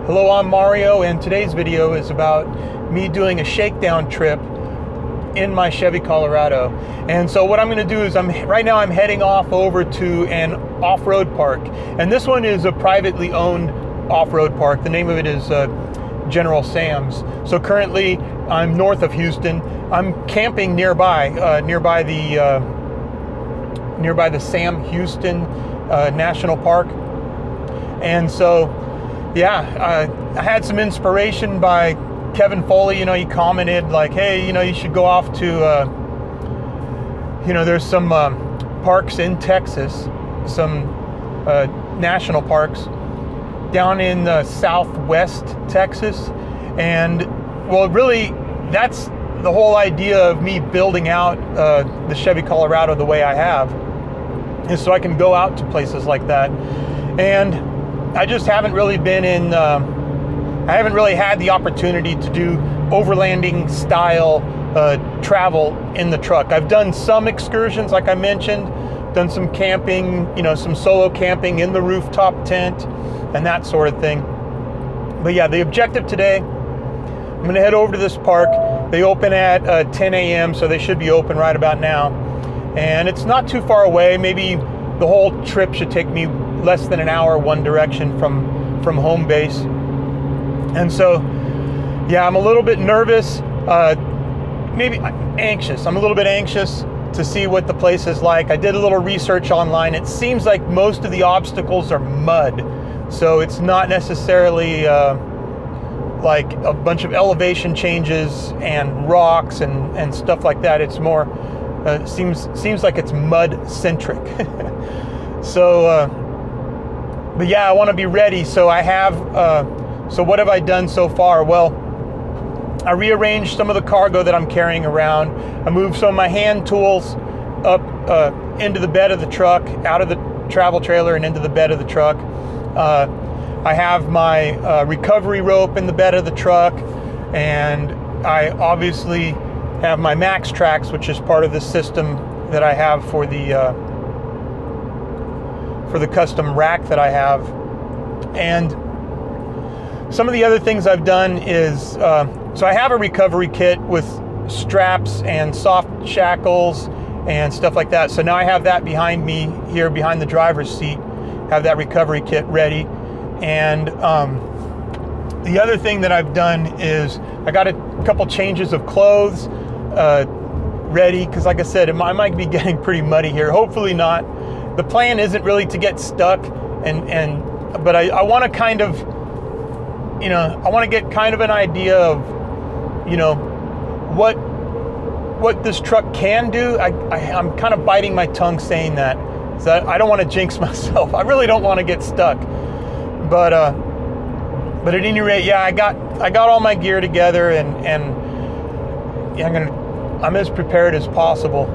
Hello, I'm Mario, and today's video is about me doing a shakedown trip in my Chevy Colorado. And so what I'm going to do is right now I'm heading off over to an off-road park, and this one is a privately owned off-road park. The name of it is General Sam's. So currently I'm north of Houston. I'm camping nearby the Sam Houston National Park. And so yeah, I had some inspiration by Kevin Foley. You know, he commented like, hey, you know, you should go off to there's some parks in Texas, some national parks down in southwest Texas. And well, really, that's the whole idea of me building out the Chevy Colorado the way I have, is so I can go out to places like that. And I just haven't really been in, I haven't really had the opportunity to do overlanding style travel in the truck. I've done some excursions, like I mentioned, done some camping, some solo camping in the rooftop tent and that sort of thing. But yeah, the objective today, I'm gonna head over to this park. They open at 10 a.m., so they should be open right about now. And it's not too far away. Maybe the whole trip should take me less than an hour one direction from home base. And so yeah, I'm a little bit nervous, maybe anxious. I'm a little bit anxious to see what the place is like. I did a little research online. It seems like most of the obstacles are mud, so it's not necessarily like a bunch of elevation changes and rocks and stuff like that. It's more seems like it's mud centric. So but yeah, I want to be ready. So I have so what have I done so far? Well, I rearranged some of the cargo that I'm carrying around. I moved some of my hand tools up into the bed of the truck, out of the travel trailer and into the bed of the truck. I have my recovery rope in the bed of the truck, and I obviously have my Max Tracks, which is part of the system that I have for the custom rack that I have. And some of the other things I've done is, so I have a recovery kit with straps and soft shackles and stuff like that. So now I have that behind me here, behind the driver's seat, have that recovery kit ready. And the other thing that I've done is I got a couple changes of clothes ready, because like I said, I might be getting pretty muddy here. Hopefully not. The plan isn't really to get stuck, but I want to kind of, I want to get kind of an idea of, what this truck can do. I'm kind of biting my tongue saying that, so I don't want to jinx myself. I really don't want to get stuck, but at any rate, yeah, I got all my gear together, and yeah, I'm as prepared as possible.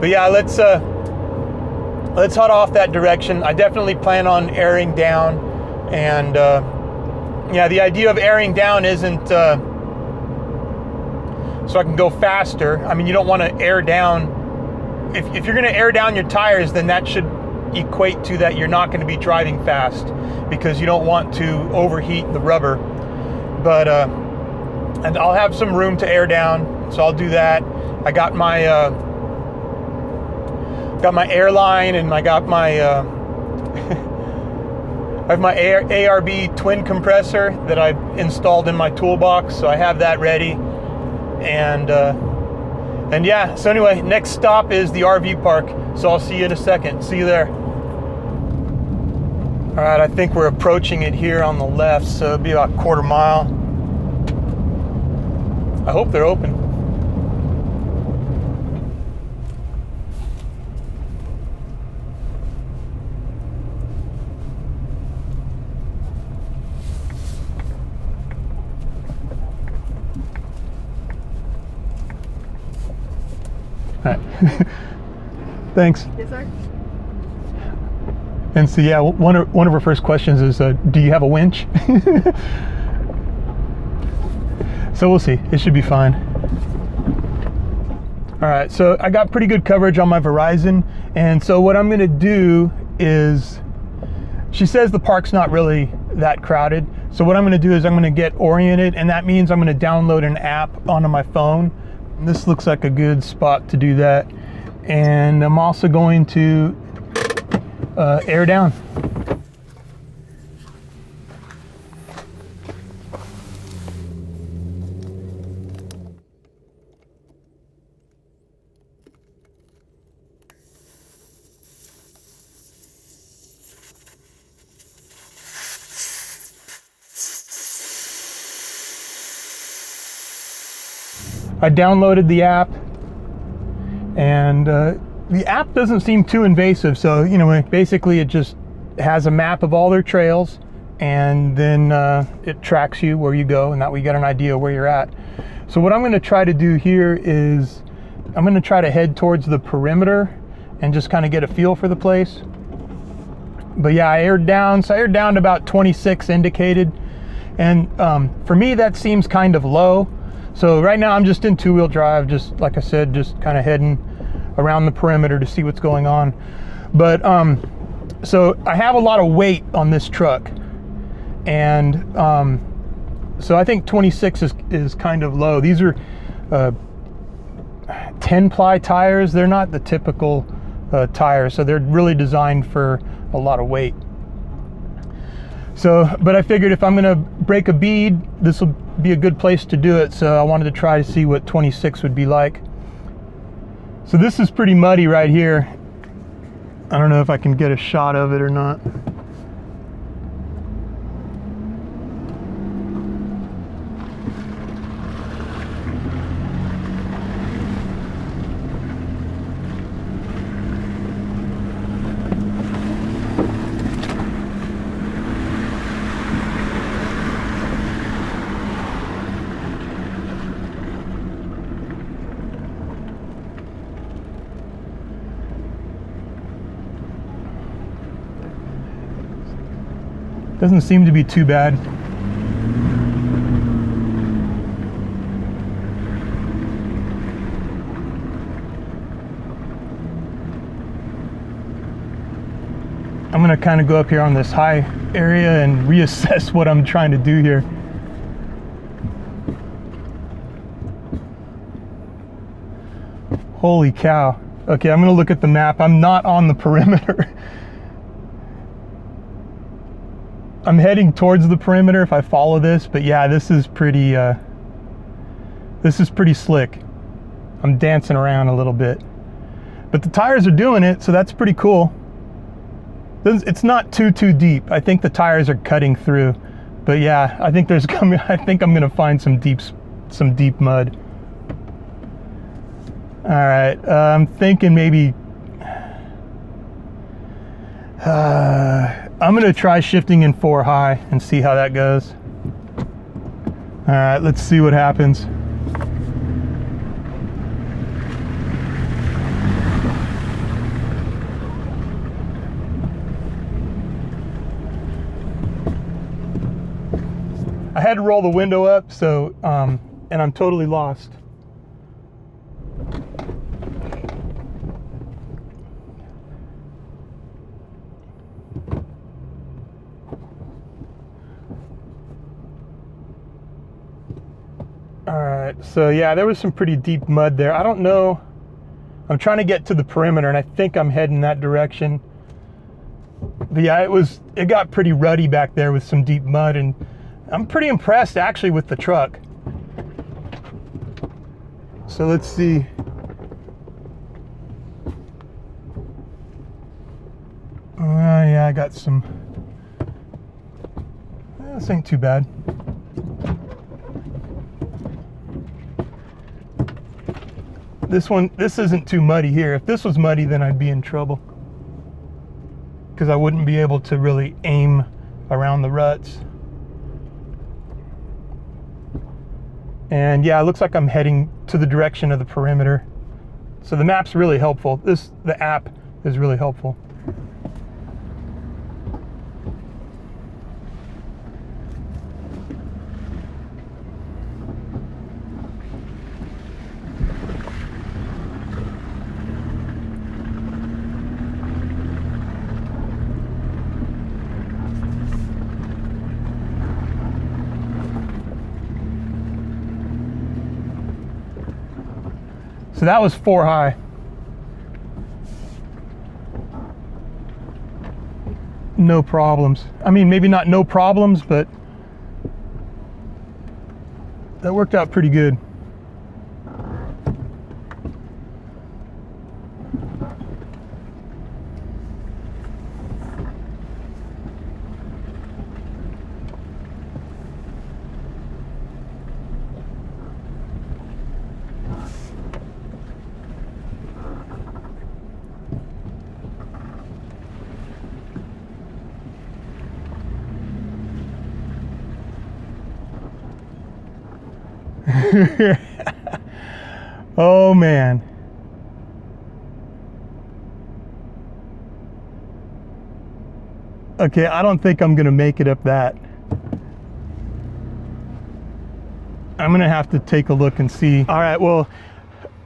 But yeah, let's head off that direction. I definitely plan on airing down, and yeah, the idea of airing down isn't so I can go faster. I mean, you don't want to air down. If you're going to air down your tires, then that should equate to that you're not going to be driving fast, because you don't want to overheat the rubber. But and I'll have some room to air down, so I'll do that. I got my airline, and I got my I have my ARB twin compressor that I installed in my toolbox, so I have that ready. And yeah, so anyway, next stop is the RV park, so I'll see you in a second. See you there. All right, I think we're approaching it here on the left, so it'll be about a quarter mile. I hope they're open. All right. Thanks. Yes, sir. And so yeah, one of our first questions is, do you have a winch? So we'll see. It should be fine. All right, so I got pretty good coverage on my Verizon, and so what I'm gonna do is, she says the park's not really that crowded. So what I'm going to do is I'm going to get oriented, and that means I'm going to download an app onto my phone. And this looks like a good spot to do that. And I'm also going to air down. I downloaded the app, and the app doesn't seem too invasive. So, you know, basically it just has a map of all their trails, and then it tracks you where you go, and that way you get an idea where you're at. So what I'm going to try to do here is I'm going to try to head towards the perimeter and just kind of get a feel for the place. But yeah, I aired down. So I aired down to about 26 indicated, and for me that seems kind of low. So right now I'm just in two-wheel drive, just like I said, just kind of heading around the perimeter to see what's going on. But so I have a lot of weight on this truck, and so I think 26 is kind of low. These are 10-ply tires. They're not the typical tires, so they're really designed for a lot of weight. So, but I figured if I'm gonna break a bead, this will be a good place to do it. So I wanted to try to see what 26 would be like. So this is pretty muddy right here. I don't know if I can get a shot of it or not. Doesn't seem to be too bad. I'm gonna kind of go up here on this high area and reassess what I'm trying to do here. Holy cow. Okay, I'm gonna look at the map. I'm not on the perimeter. I'm heading towards the perimeter if I follow this, but yeah, this is pretty slick. I'm dancing around a little bit, but the tires are doing it, so that's pretty cool. It's not too deep. I think the tires are cutting through, but yeah, I think I think I'm gonna find some deep mud. All right, I'm thinking maybe. I'm gonna try shifting in 4 high and see how that goes. All right, let's see what happens. I had to roll the window up, so and I'm totally lost. All right, so yeah, there was some pretty deep mud there. I don't know. I'm trying to get to the perimeter, and I think I'm heading that direction. But yeah, it got pretty ruddy back there with some deep mud, and I'm pretty impressed actually with the truck. So let's see. Yeah, I got some. This ain't too bad. This isn't too muddy here. If this was muddy, then I'd be in trouble, because I wouldn't be able to really aim around the ruts. And yeah, it looks like I'm heading to the direction of the perimeter. So the map's really helpful. The app is really helpful. So that was 4 high. No problems. I mean, maybe not no problems, but that worked out pretty good. Oh man. Okay, I don't think I'm gonna make it up that. I'm gonna have to take a look and see. All right, well,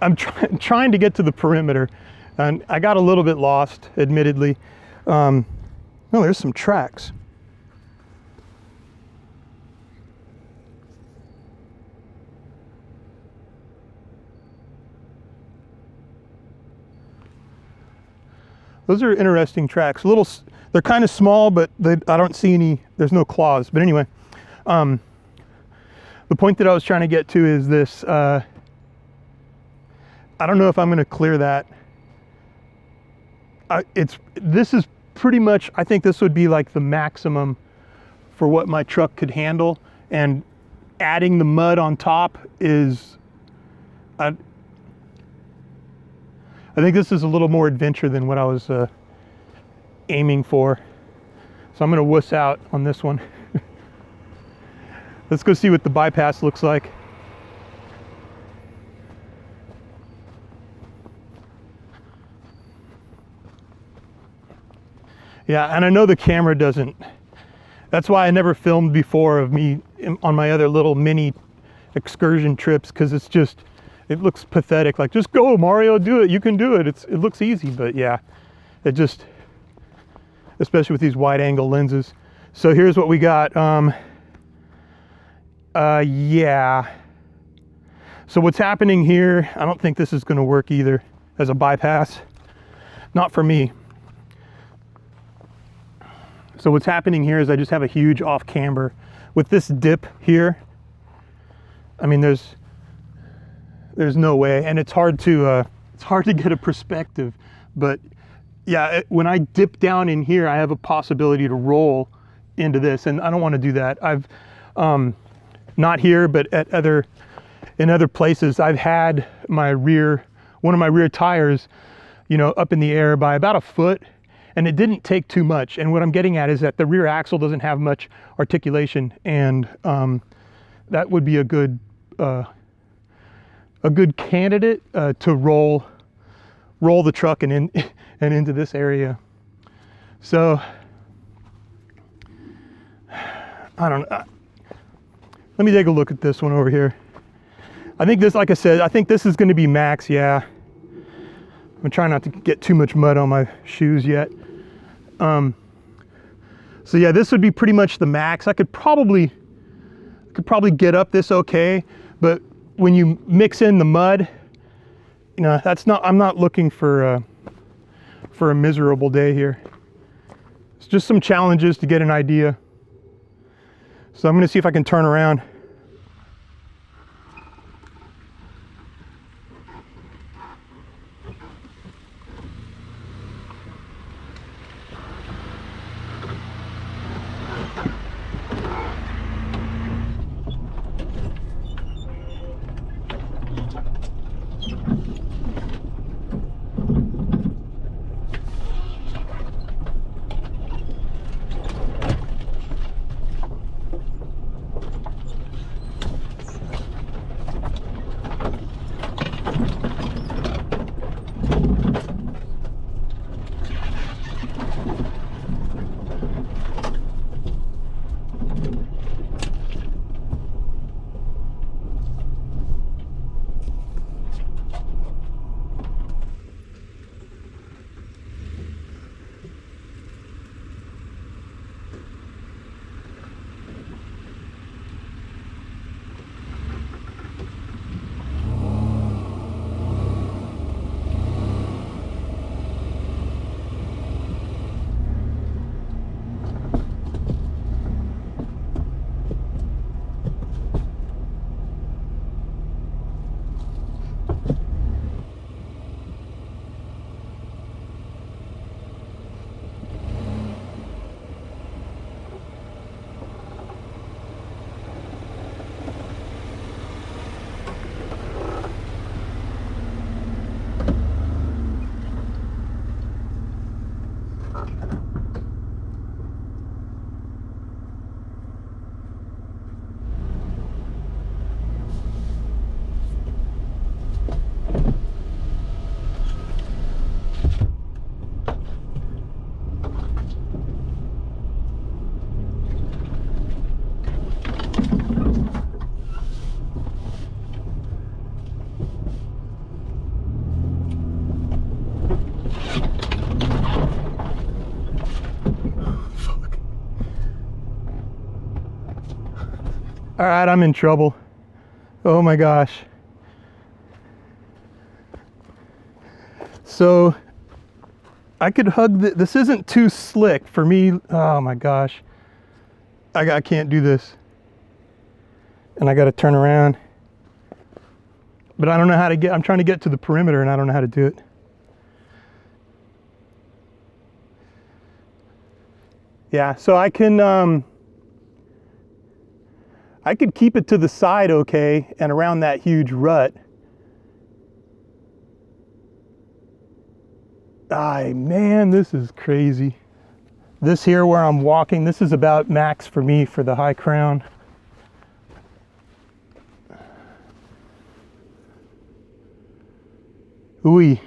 I'm trying to get to the perimeter, and I got a little bit lost, admittedly. Oh, there's some tracks. Those are interesting tracks. They're kind of small, but I don't see any, there's no claws. But anyway, the point that I was trying to get to is this. I don't know if I'm gonna clear that. This is pretty much, I think this would be like the maximum for what my truck could handle. And adding the mud on top is, I think this is a little more adventure than what I was aiming for. So I'm gonna wuss out on this one. Let's go see what the bypass looks like. Yeah, and I know the camera doesn't, that's why I never filmed before of me on my other little mini excursion trips, because it's just, it looks pathetic. Like, just go, Mario, do it. You can do it. It looks easy, but yeah, it just, especially with these wide angle lenses. So here's what we got. Yeah. So what's happening here, I don't think this is going to work either as a bypass. Not for me. So what's happening here is I just have a huge off camber. With this dip here, I mean, there's no way, and it's hard to get a perspective. But yeah, when I dip down in here, I have a possibility to roll into this, and I don't want to do that. I've not here, but in other places, I've had one of my rear tires, you know, up in the air by about a foot, and it didn't take too much. And what I'm getting at is that the rear axle doesn't have much articulation, and that would be a good candidate to roll the truck and into this area. So I don't know. Let me take a look at this one over here. I think this, like I said, I think this is going to be max. Yeah, I'm trying not to get too much mud on my shoes yet. So yeah, this would be pretty much the max. I could probably get up this okay, but when you mix in the mud, you know, I'm not looking for a miserable day here. It's just some challenges to get an idea. So I'm going to see if I can turn around. All right, I'm in trouble. Oh my gosh. So I could hug this isn't too slick for me. Oh my gosh. I can't do this. And I got to turn around. But I don't know how to I'm trying to get to the perimeter and I don't know how to do it. Yeah, so I could keep it to the side okay and around that huge rut. Man, this is crazy. This here where I'm walking, this is about max for me for the high crown. Ooh.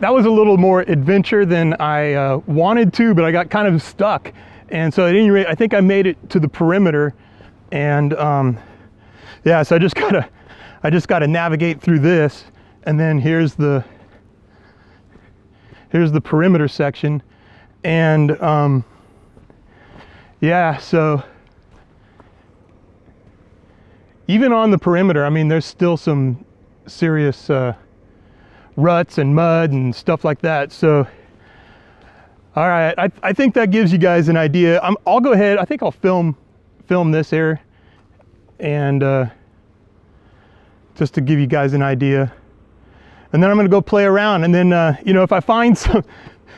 That was a little more adventure than I wanted to, but I got kind of stuck. And so at any rate, I think I made it to the perimeter. And yeah, so I just gotta navigate through this. And then here's the perimeter section. And yeah, so even on the perimeter, I mean, there's still some serious ruts and mud and stuff like that. So all right, I think that gives you guys an idea. I'll go ahead, I think I'll film this here and just to give you guys an idea, and then I'm gonna go play around. And then you know, if I find some,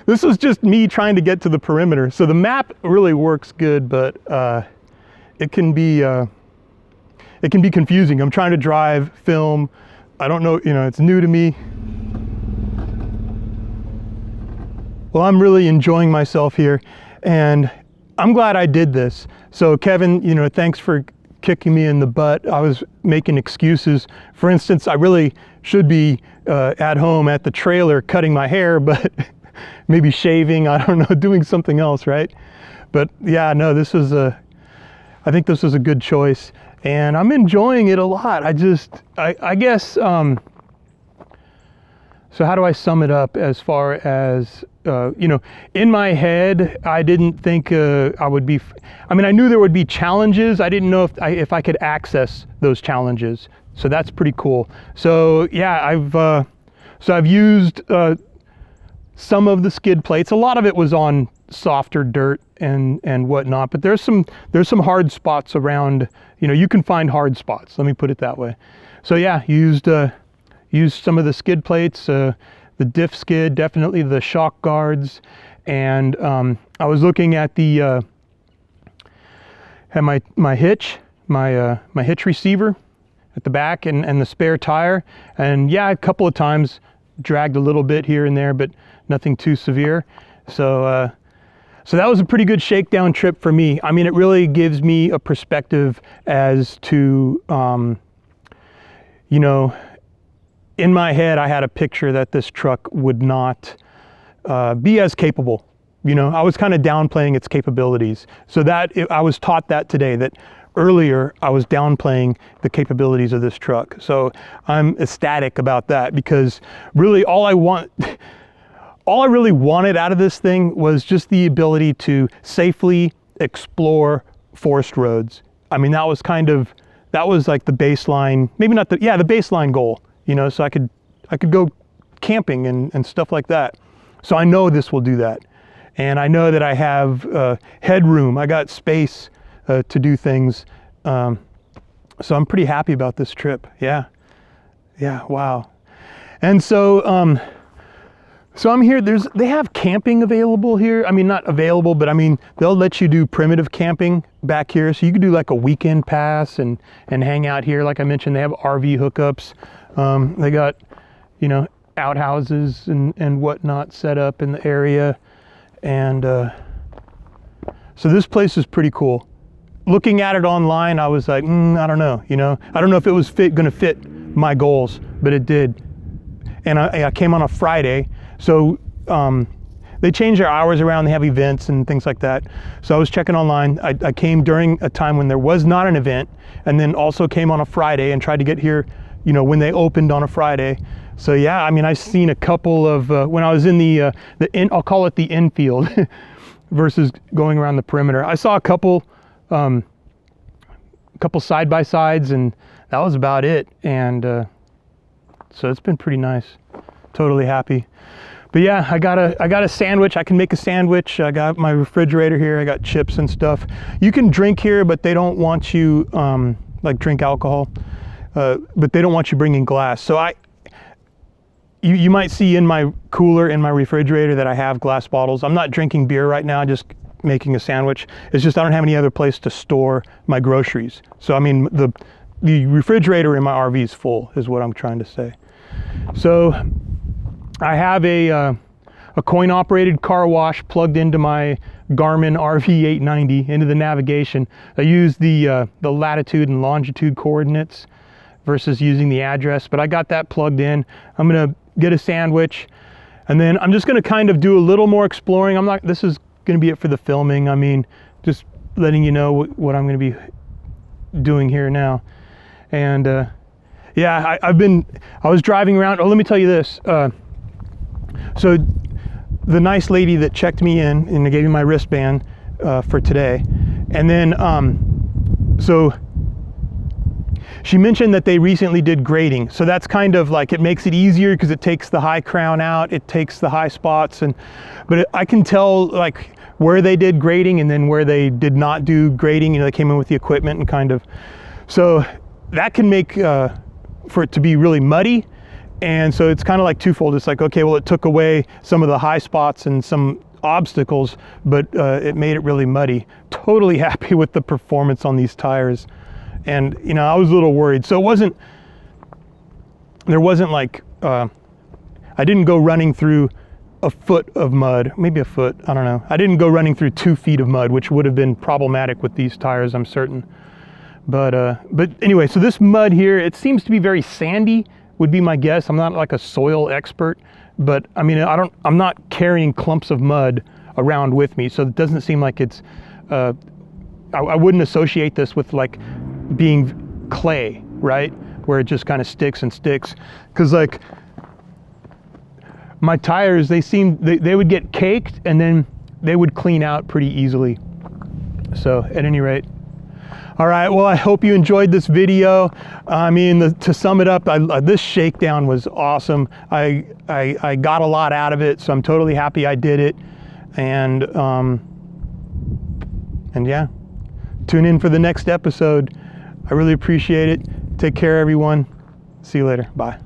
this was just me trying to get to the perimeter, so the map really works good, but it can be confusing. I'm trying to drive, film, I don't know, you know, it's new to me. Well, I'm really enjoying myself here, and I'm glad I did this. So Kevin, you know, thanks for kicking me in the butt. I was making excuses. For instance, I really should be at home at the trailer cutting my hair, but maybe shaving, I don't know, doing something else, right? But yeah, no, I think this was a good choice, and I'm enjoying it a lot. I guess, so how do I sum it up as far as, you know, in my head, I didn't think I would be, I mean, I knew there would be challenges. I didn't know if I could access those challenges. So that's pretty cool. So yeah, I've used some of the skid plates. A lot of it was on softer dirt and whatnot, but there's some hard spots around. You know, you can find hard spots, let me put it that way. So yeah, used some of the skid plates. the diff skid, definitely the shock guards, and I was looking at the at my hitch, my hitch receiver at the back, and the spare tire, and yeah, a couple of times dragged a little bit here and there, but nothing too severe. So so that was a pretty good shakedown trip for me. I mean, it really gives me a perspective as to you know, in my head I had a picture that this truck would not be as capable. You know, I was kind of downplaying its capabilities. So I was taught that today, that earlier I was downplaying the capabilities of this truck. So I'm ecstatic about that, because really all I really wanted out of this thing was just the ability to safely explore forest roads. I mean, that was like the baseline, maybe not the baseline goal, you know, so I could go camping and stuff like that. So I know this will do that. And I know that I have headroom, I got space to do things. So I'm pretty happy about this trip. Yeah, wow. And so, so I'm here, they have camping available here. I mean, not available, but I mean, they'll let you do primitive camping back here. So you could do like a weekend pass and hang out here. Like I mentioned, they have RV hookups. They got, you know, outhouses and whatnot set up in the area. And so this place is pretty cool. Looking at it online, I was like, I don't know, you know, I don't know if it was gonna fit my goals, but it did. And I came on a Friday, so they change their hours around, they have events and things like that. So I was checking online. I came during a time when there was not an event, and then also came on a Friday and tried to get here, you know, when they opened on a Friday. So yeah, I mean, I've seen a couple of, when I was in I'll call it the infield versus going around the perimeter. I saw a couple side-by-sides, and that was about it. And so it's been pretty nice. Totally happy. But yeah, I got a sandwich. I can make a sandwich. I got my refrigerator here. I got chips and stuff. You can drink here, but they don't want you, like drink alcohol, but they don't want you bringing glass. So you might see in my cooler, in my refrigerator, that I have glass bottles. I'm not drinking beer right now, just making a sandwich. It's just I don't have any other place to store my groceries. So I mean, the refrigerator in my RV is full, is what I'm trying to say. So I have a coin-operated car wash plugged into my Garmin RV 890 into the navigation. I use the latitude and longitude coordinates versus using the address, but I got that plugged in. I'm gonna get a sandwich, and then I'm just gonna kind of do a little more exploring. This is gonna be it for the filming. I mean, just letting you know what I'm gonna be doing here now. And yeah, I was driving around. Oh, let me tell you this. So the nice lady that checked me in and gave me my wristband for today, and then so she mentioned that they recently did grading. So that's kind of like, it makes it easier because it takes the high crown out, it takes the high spots, but I can tell like where they did grading and then where they did not do grading. You know, they came in with the equipment and kind of, so that can make for it to be really muddy. And so it's kind of like twofold. It's like, okay, well, it took away some of the high spots and some obstacles, but it made it really muddy. Totally happy with the performance on these tires. And, you know, I was a little worried. So there wasn't like, I didn't go running through a foot of mud, maybe a foot, I don't know. I didn't go running through 2 feet of mud, which would have been problematic with these tires, I'm certain. But anyway, so this mud here, it seems to be very sandy, would be my guess. I'm not like a soil expert, but I mean, I'm not carrying clumps of mud around with me. So it doesn't seem like it's, I wouldn't associate this with like being clay, right? Where it just kind of sticks and sticks. Cause like my tires, they would get caked and then they would clean out pretty easily. So at any rate, all right, well, I hope you enjoyed this video. I mean, to sum it up, this shakedown was awesome. I got a lot out of it, so I'm totally happy I did it. And yeah, tune in for the next episode. I really appreciate it. Take care, everyone. See you later. Bye.